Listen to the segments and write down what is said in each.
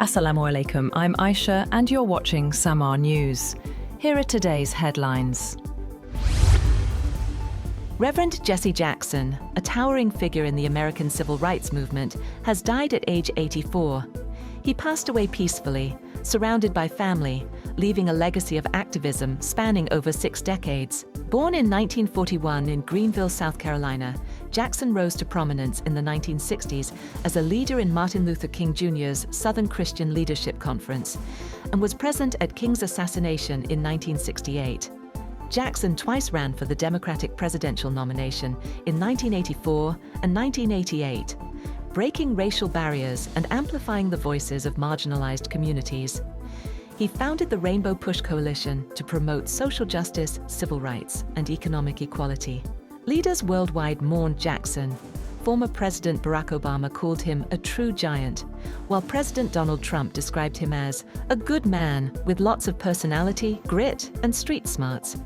Assalamu alaikum, I'm Aisha and you're watching Samaa News. Here are today's headlines. Reverend Jesse Jackson, a towering figure in the American civil rights movement, has died at age 84. He passed away peacefully, surrounded by family, leaving a legacy of activism spanning over 6 decades. Born in 1941 in Greenville, South Carolina, Jackson rose to prominence in the 1960s as a leader in Martin Luther King Jr.'s Southern Christian Leadership Conference and was present at King's assassination in 1968. Jackson twice ran for the Democratic presidential nomination in 1984 and 1988, breaking racial barriers and amplifying the voices of marginalized communities. He founded the Rainbow Push Coalition to promote social justice, civil rights, and economic equality. Leaders worldwide mourned Jackson. Former President Barack Obama called him a true giant, while President Donald Trump described him as a good man with lots of personality, grit, and street smarts.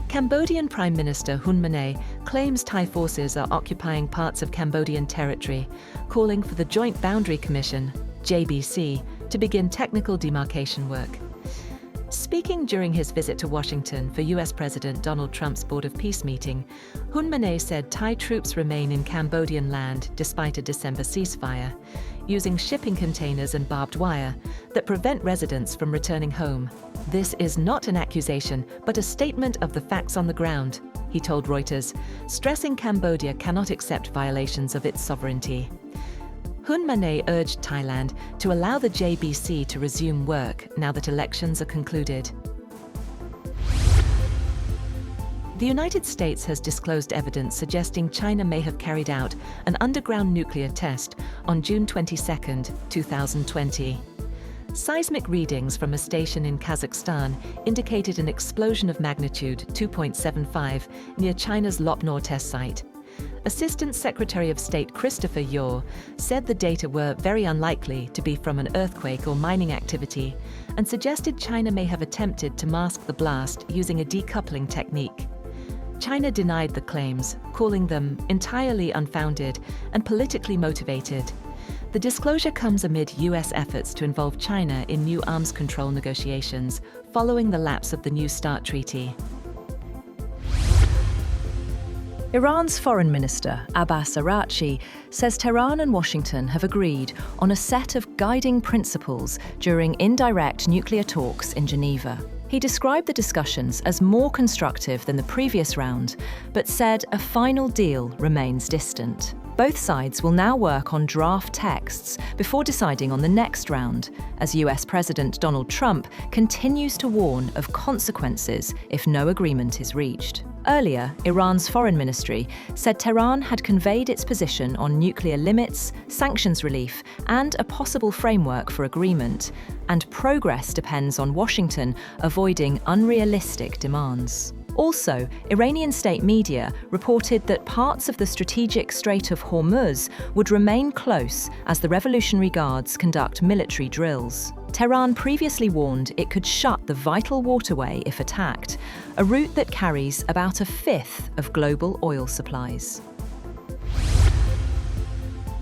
Cambodian Prime Minister Hun Manet claims Thai forces are occupying parts of Cambodian territory, calling for the Joint Boundary Commission, JBC, to begin technical demarcation work. Speaking during his visit to Washington for US President Donald Trump's Board of Peace meeting, Hun Manet said Thai troops remain in Cambodian land despite a December ceasefire, using shipping containers and barbed wire that prevent residents from returning home. This is not an accusation, but a statement of the facts on the ground, he told Reuters, stressing Cambodia cannot accept violations of its sovereignty. Hun Manet urged Thailand to allow the JBC to resume work now that elections are concluded. The United States has disclosed evidence suggesting China may have carried out an underground nuclear test on June 22, 2020. Seismic readings from a station in Kazakhstan indicated an explosion of magnitude 2.75 near China's Lop Nor test site. Assistant Secretary of State Christopher Yeo said the data were very unlikely to be from an earthquake or mining activity and suggested China may have attempted to mask the blast using a decoupling technique. China denied the claims, calling them entirely unfounded and politically motivated. The disclosure comes amid US efforts to involve China in new arms control negotiations following the lapse of the New START treaty. Iran's Foreign Minister, Abbas Araghchi, says Tehran and Washington have agreed on a set of guiding principles during indirect nuclear talks in Geneva. He described the discussions as more constructive than the previous round, but said a final deal remains distant. Both sides will now work on draft texts before deciding on the next round, as US President Donald Trump continues to warn of consequences if no agreement is reached. Earlier, Iran's foreign ministry said Tehran had conveyed its position on nuclear limits, sanctions relief, and a possible framework for agreement, and progress depends on Washington avoiding unrealistic demands. Also, Iranian state media reported that parts of the strategic Strait of Hormuz would remain close as the Revolutionary Guards conduct military drills. Tehran previously warned it could shut the vital waterway if attacked, a route that carries about a fifth of global oil supplies.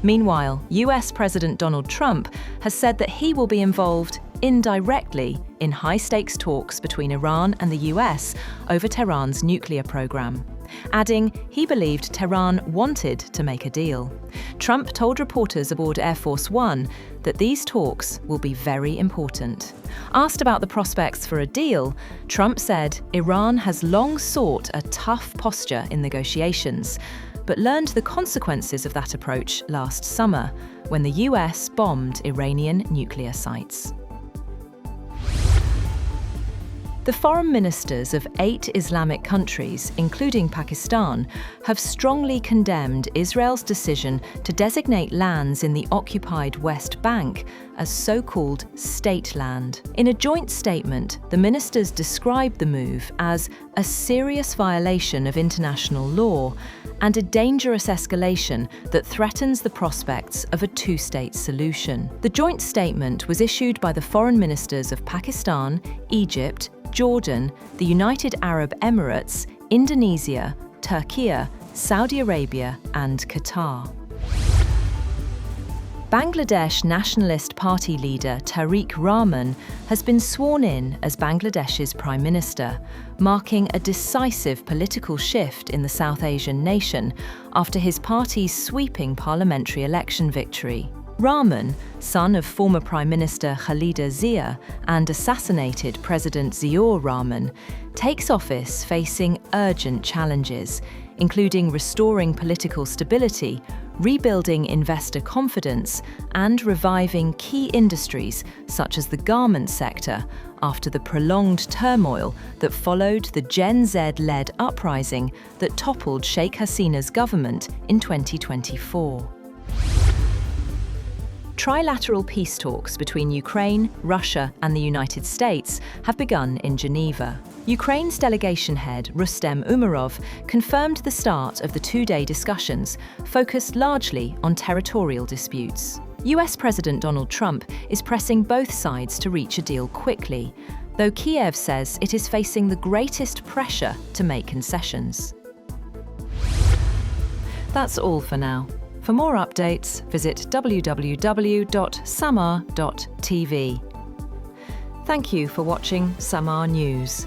Meanwhile, US President Donald Trump has said that he will be involved indirectly in high-stakes talks between Iran and the US over Tehran's nuclear program, adding he believed Tehran wanted to make a deal. Trump told reporters aboard Air Force One that these talks will be very important. Asked about the prospects for a deal, Trump said Iran has long sought a tough posture in negotiations, but learned the consequences of that approach last summer when the US bombed Iranian nuclear sites. The foreign ministers of 8 Islamic countries, including Pakistan, have strongly condemned Israel's decision to designate lands in the occupied West Bank as so-called state land. In a joint statement, the ministers described the move as a serious violation of international law and a dangerous escalation that threatens the prospects of a two-state solution. The joint statement was issued by the foreign ministers of Pakistan, Egypt, Jordan, the United Arab Emirates, Indonesia, Turkey, Saudi Arabia, and Qatar. Bangladesh Nationalist Party leader Tarique Rahman has been sworn in as Bangladesh's Prime Minister, marking a decisive political shift in the South Asian nation after his party's sweeping parliamentary election victory. Rahman, son of former Prime Minister Khalida Zia and assassinated President Ziaur Rahman, takes office facing urgent challenges, including restoring political stability, rebuilding investor confidence, and reviving key industries such as the garment sector after the prolonged turmoil that followed the Gen Z-led uprising that toppled Sheikh Hasina's government in 2024. Trilateral peace talks between Ukraine, Russia, and the United States have begun in Geneva. Ukraine's delegation head, Rustem Umerov, confirmed the start of the two-day discussions, focused largely on territorial disputes. US President Donald Trump is pressing both sides to reach a deal quickly, though Kiev says it is facing the greatest pressure to make concessions. That's all for now. For more updates, visit www.samaa.tv. Thank you for watching Samaa News.